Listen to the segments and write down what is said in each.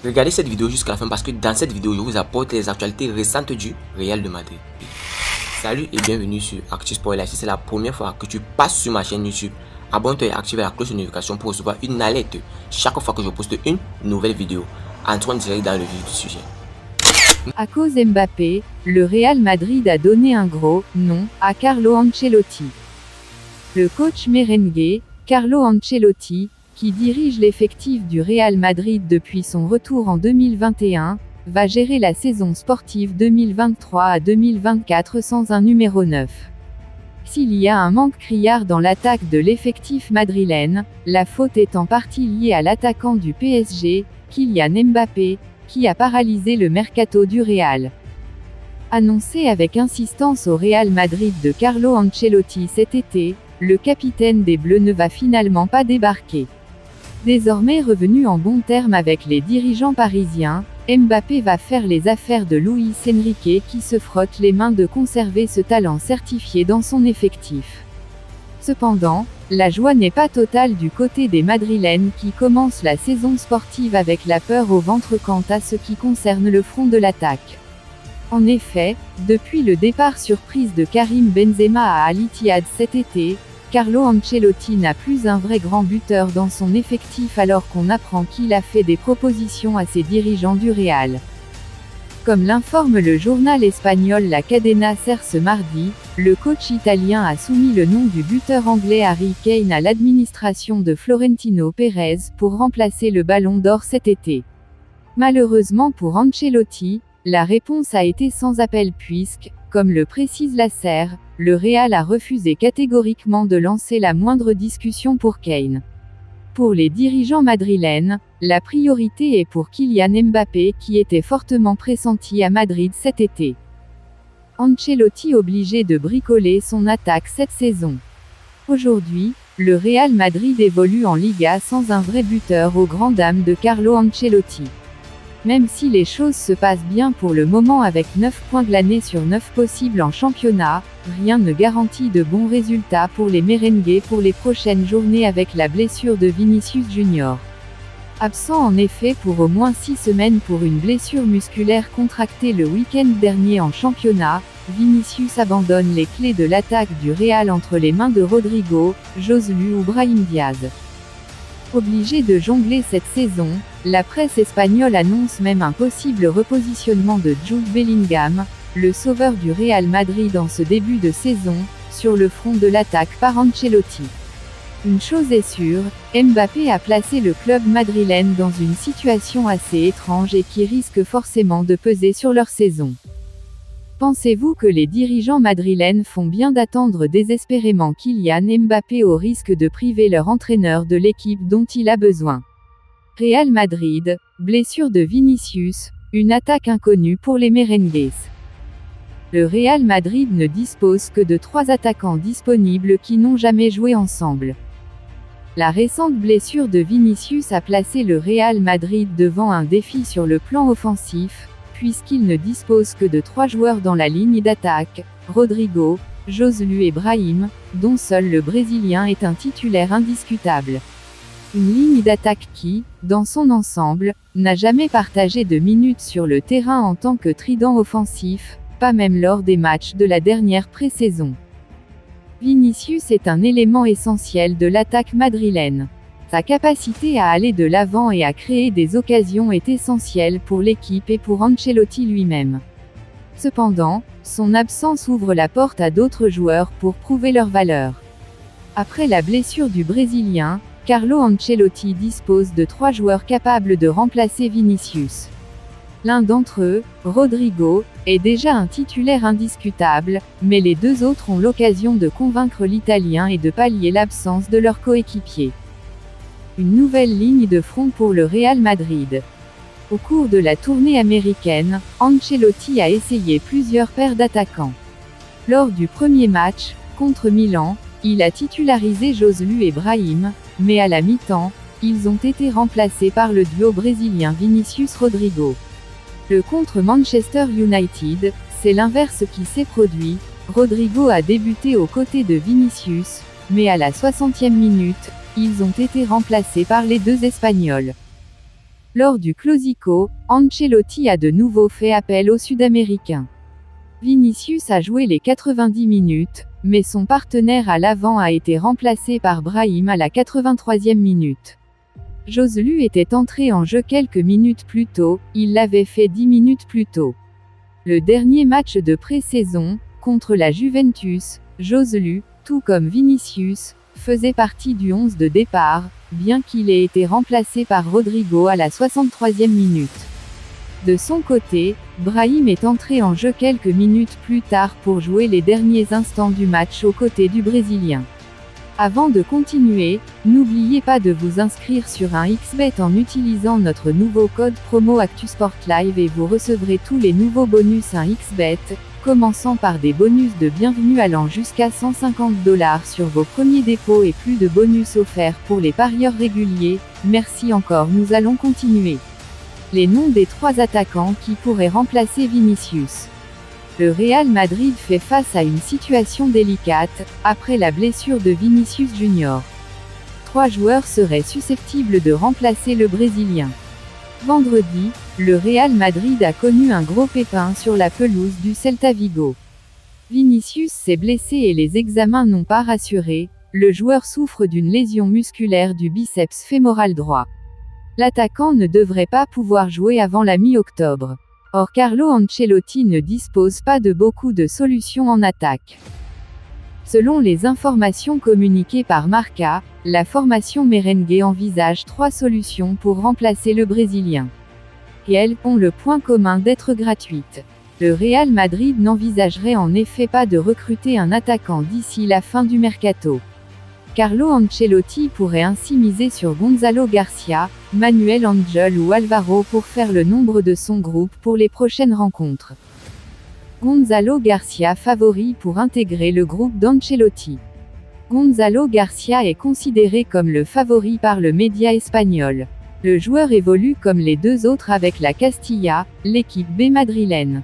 Regardez cette vidéo jusqu'à la fin parce que dans cette vidéo, je vous apporte les actualités récentes du Real de Madrid. Salut et bienvenue sur ActuSport. Si c'est la première fois que tu passes sur ma chaîne YouTube, abonne-toi et active la cloche de notification pour recevoir une alerte chaque fois que je poste une nouvelle vidéo. Entrons direct dans le vif du sujet. À cause Mbappé, le Real Madrid a donné un gros « non » à Carlo Ancelotti. Le coach merengue, Carlo Ancelotti, qui dirige l'effectif du Real Madrid depuis son retour en 2021, va gérer la saison sportive 2023 à 2024 sans un numéro 9. S'il y a un manque criard dans l'attaque de l'effectif madrilène, la faute est en partie liée à l'attaquant du PSG, Kylian Mbappé, qui a paralysé le mercato du Real. Annoncé avec insistance au Real Madrid de Carlo Ancelotti cet été, le capitaine des Bleus ne va finalement pas débarquer. Désormais revenu en bons termes avec les dirigeants parisiens, Mbappé va faire les affaires de Luis Enrique qui se frotte les mains de conserver ce talent certifié dans son effectif. Cependant, la joie n'est pas totale du côté des Madrilènes qui commencent la saison sportive avec la peur au ventre quant à ce qui concerne le front de l'attaque. En effet, depuis le départ surprise de Karim Benzema à Al Ittihad cet été, Carlo Ancelotti n'a plus un vrai grand buteur dans son effectif alors qu'on apprend qu'il a fait des propositions à ses dirigeants du Real. Comme l'informe le journal espagnol La Cadena Ser ce mardi, le coach italien a soumis le nom du buteur anglais Harry Kane à l'administration de Florentino Pérez pour remplacer le Ballon d'Or cet été. Malheureusement pour Ancelotti, la réponse a été sans appel puisque, comme le précise la SER, le Real a refusé catégoriquement de lancer la moindre discussion pour Kane. Pour les dirigeants madrilènes, la priorité est pour Kylian Mbappé qui était fortement pressenti à Madrid cet été. Ancelotti obligé de bricoler son attaque cette saison. Aujourd'hui, le Real Madrid évolue en Liga sans un vrai buteur aux grandes dames de Carlo Ancelotti. Même si les choses se passent bien pour le moment avec 9 points glanés sur 9 possibles en championnat, rien ne garantit de bons résultats pour les merengues pour les prochaines journées avec la blessure de Vinicius Junior. Absent en effet pour au moins 6 semaines pour une blessure musculaire contractée le week-end dernier en championnat, Vinicius abandonne les clés de l'attaque du Real entre les mains de Rodrigo, Joselu ou Brahim Diaz. Obligé de jongler cette saison, la presse espagnole annonce même un possible repositionnement de Jude Bellingham, le sauveur du Real Madrid en ce début de saison, sur le front de l'attaque par Ancelotti. Une chose est sûre, Mbappé a placé le club madrilène dans une situation assez étrange et qui risque forcément de peser sur leur saison. Pensez-vous que les dirigeants madrilènes font bien d'attendre désespérément Kylian Mbappé au risque de priver leur entraîneur de l'équipe dont il a besoin? Real Madrid, blessure de Vinicius, une attaque inconnue pour les merengues. Le Real Madrid ne dispose que de 3 attaquants disponibles qui n'ont jamais joué ensemble. La récente blessure de Vinicius a placé le Real Madrid devant un défi sur le plan offensif, puisqu'il ne dispose que de 3 joueurs dans la ligne d'attaque, Rodrigo, Joselu et Brahim, dont seul le Brésilien est un titulaire indiscutable. Une ligne d'attaque qui, dans son ensemble, n'a jamais partagé de minutes sur le terrain en tant que trident offensif, pas même lors des matchs de la dernière pré-saison. Vinicius est un élément essentiel de l'attaque madrilène. Sa capacité à aller de l'avant et à créer des occasions est essentielle pour l'équipe et pour Ancelotti lui-même. Cependant, son absence ouvre la porte à d'autres joueurs pour prouver leur valeur. Après la blessure du Brésilien, Carlo Ancelotti dispose de 3 joueurs capables de remplacer Vinicius. L'un d'entre eux, Rodrigo, est déjà un titulaire indiscutable, mais les 2 autres ont l'occasion de convaincre l'Italien et de pallier l'absence de leur coéquipier. Une nouvelle ligne de front pour le Real Madrid. Au cours de la tournée américaine, Ancelotti a essayé plusieurs paires d'attaquants. Lors du premier match, contre Milan, il a titularisé Joselu et Brahim, mais à la mi-temps, ils ont été remplacés par le duo brésilien Vinicius-Rodrigo. Le contre Manchester United, c'est l'inverse qui s'est produit, Rodrigo a débuté aux côtés de Vinicius, mais à la 60e minute, ils ont été remplacés par les 2 Espagnols. Lors du Classico, Ancelotti a de nouveau fait appel au Sud-Américain. Vinicius a joué les 90 minutes, mais son partenaire à l'avant a été remplacé par Brahim à la 83e minute. Joselu était entré en jeu quelques minutes plus tôt, il l'avait fait 10 minutes plus tôt. Le dernier match de pré-saison, contre la Juventus, Joselu, tout comme Vinicius, faisait partie du 11 de départ, bien qu'il ait été remplacé par Rodrigo à la 63e minute. De son côté, Brahim est entré en jeu quelques minutes plus tard pour jouer les derniers instants du match aux côtés du Brésilien. Avant de continuer, n'oubliez pas de vous inscrire sur un XBet en utilisant notre nouveau code promo ActuSportLive et vous recevrez tous les nouveaux bonus un XBet, commençant par des bonus de bienvenue allant jusqu'à 150 $ sur vos premiers dépôts et plus de bonus offerts pour les parieurs réguliers. Merci encore, nous allons continuer. Les noms des 3 attaquants qui pourraient remplacer Vinicius. Le Real Madrid fait face à une situation délicate, après la blessure de Vinicius Junior. 3 joueurs seraient susceptibles de remplacer le Brésilien. Vendredi, le Real Madrid a connu un gros pépin sur la pelouse du Celta Vigo. Vinicius s'est blessé et les examens n'ont pas rassuré, le joueur souffre d'une lésion musculaire du biceps fémoral droit. L'attaquant ne devrait pas pouvoir jouer avant la mi-octobre. Or Carlo Ancelotti ne dispose pas de beaucoup de solutions en attaque. Selon les informations communiquées par Marca, la formation merengue envisage 3 solutions pour remplacer le Brésilien. Et elles ont le point commun d'être gratuites. Le Real Madrid n'envisagerait en effet pas de recruter un attaquant d'ici la fin du mercato. Carlo Ancelotti pourrait ainsi miser sur Gonzalo Garcia, Manuel Angel ou Alvaro pour faire le nombre de son groupe pour les prochaines rencontres. Gonzalo Garcia favori pour intégrer le groupe d'Ancelotti. Gonzalo Garcia est considéré comme le favori par le média espagnol. Le joueur évolue comme les 2 autres avec la Castilla, l'équipe B madrilène.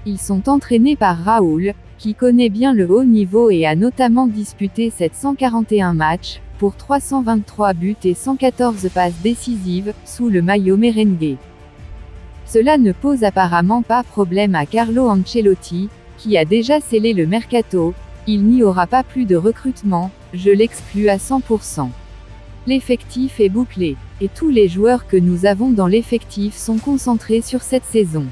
Ils sont entraînés par Raúl, qui connaît bien le haut niveau et a notamment disputé 741 matchs, pour 323 buts et 114 passes décisives, sous le maillot merengue. Cela ne pose apparemment pas problème à Carlo Ancelotti, qui a déjà scellé le mercato, il n'y aura pas plus de recrutement, je l'exclus à 100%. L'effectif est bouclé, et tous les joueurs que nous avons dans l'effectif sont concentrés sur cette saison.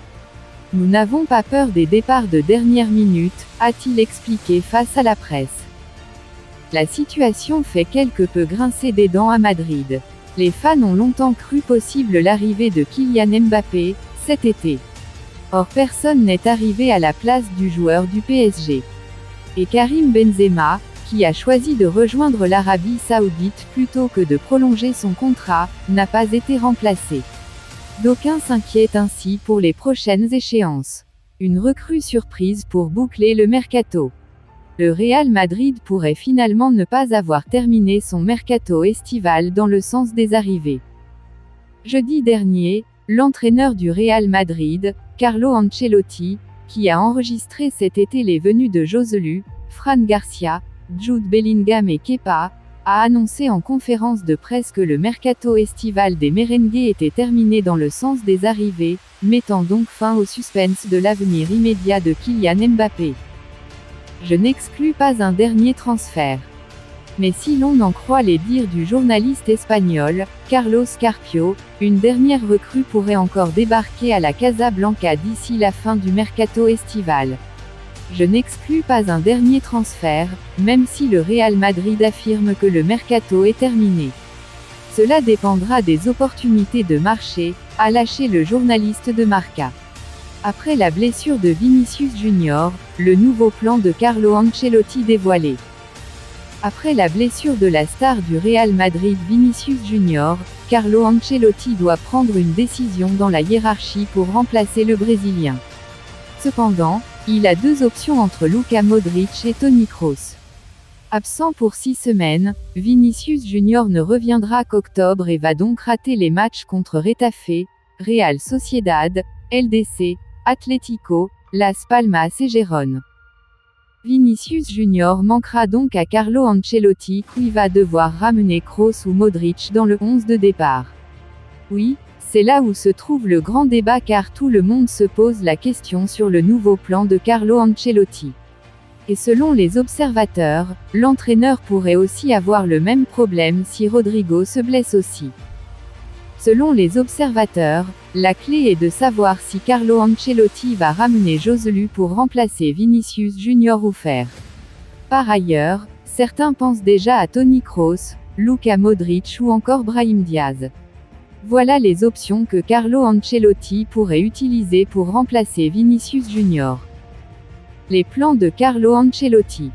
Nous n'avons pas peur des départs de dernière minute, a-t-il expliqué face à la presse. La situation fait quelque peu grincer des dents à Madrid. Les fans ont longtemps cru possible l'arrivée de Kylian Mbappé, cet été. Or personne n'est arrivé à la place du joueur du PSG. Et Karim Benzema, qui a choisi de rejoindre l'Arabie Saoudite plutôt que de prolonger son contrat, n'a pas été remplacé. D'aucuns s'inquiètent ainsi pour les prochaines échéances. Une recrue surprise pour boucler le mercato. Le Real Madrid pourrait finalement ne pas avoir terminé son mercato estival dans le sens des arrivées. Jeudi dernier, l'entraîneur du Real Madrid, Carlo Ancelotti, qui a enregistré cet été les venues de Joselu, Fran Garcia, Jude Bellingham et Kepa, a annoncé en conférence de presse que le mercato estival des merengues était terminé dans le sens des arrivées, mettant donc fin au suspense de l'avenir immédiat de Kylian Mbappé. Je n'exclus pas un dernier transfert. Mais si l'on en croit les dires du journaliste espagnol, Carlos Carpio, une dernière recrue pourrait encore débarquer à la Casablanca d'ici la fin du mercato estival. Je n'exclus pas un dernier transfert, même si le Real Madrid affirme que le mercato est terminé. Cela dépendra des opportunités de marché, a lâché le journaliste de Marca. Après la blessure de Vinicius Junior, le nouveau plan de Carlo Ancelotti dévoilé. Après la blessure de la star du Real Madrid Vinicius Junior, Carlo Ancelotti doit prendre une décision dans la hiérarchie pour remplacer le Brésilien. Cependant, il a 2 options entre Luka Modric et Toni Kroos. Absent pour 6 semaines, Vinicius Junior ne reviendra qu'octobre et va donc rater les matchs contre Retafe, Real Sociedad, LDC, Atlético, Las Palmas et Gérone. Vinicius Junior manquera donc à Carlo Ancelotti qui va devoir ramener Kroos ou Modric dans le 11 de départ. Oui, C'est là où se trouve le grand débat car tout le monde se pose la question sur le nouveau plan de Carlo Ancelotti. Et selon les observateurs, l'entraîneur pourrait aussi avoir le même problème si Rodrigo se blesse aussi. Selon les observateurs, la clé est de savoir si Carlo Ancelotti va ramener Joselu pour remplacer Vinicius Junior ou faire. Par ailleurs, certains pensent déjà à Toni Kroos, Luka Modric ou encore Brahim Diaz. Voilà les options que Carlo Ancelotti pourrait utiliser pour remplacer Vinicius Junior. Les plans de Carlo Ancelotti.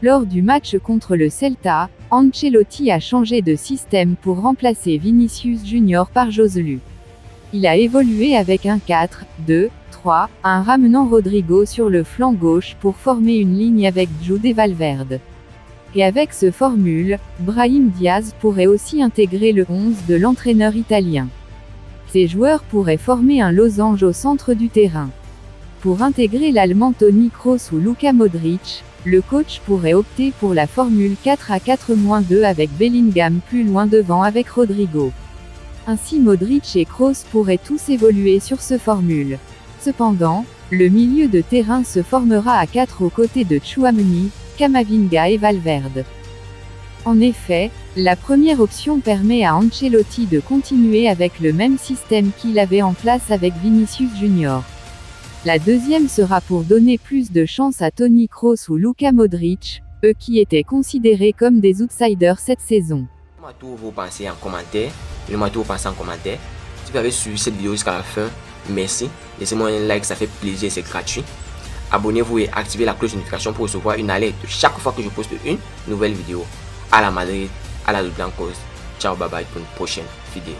Lors du match contre le Celta, Ancelotti a changé de système pour remplacer Vinicius Junior par Joselu. Il a évolué avec un 4-2-3-1 ramenant Rodrigo sur le flanc gauche pour former une ligne avec Jude et Valverde. Et avec ce formule, Brahim Diaz pourrait aussi intégrer le 11 de l'entraîneur italien. Ces joueurs pourraient former un losange au centre du terrain. Pour intégrer l'Allemand Toni Kroos ou Luka Modric, le coach pourrait opter pour la formule 4-4-2 avec Bellingham plus loin devant avec Rodrigo. Ainsi Modric et Kroos pourraient tous évoluer sur ce formule. Cependant, le milieu de terrain se formera à 4 aux côtés de Tchouaméni, Camavinga et Valverde. En effet, la première option permet à Ancelotti de continuer avec le même système qu'il avait en place avec Vinicius Junior. La deuxième sera pour donner plus de chance à Toni Kroos ou Luka Modric, eux qui étaient considérés comme des outsiders cette saison. Dites-moi tout vos pensées en commentaire. Dites-moi tout vos pensées en commentaire. Si vous avez suivi cette vidéo jusqu'à la fin, merci. Laissez-moi un like, ça fait plaisir, c'est gratuit. Abonnez-vous et activez la cloche de notification pour recevoir une alerte chaque fois que je poste une nouvelle vidéo. À la Madrid, à la Blancos. Ciao, bye bye pour une prochaine vidéo.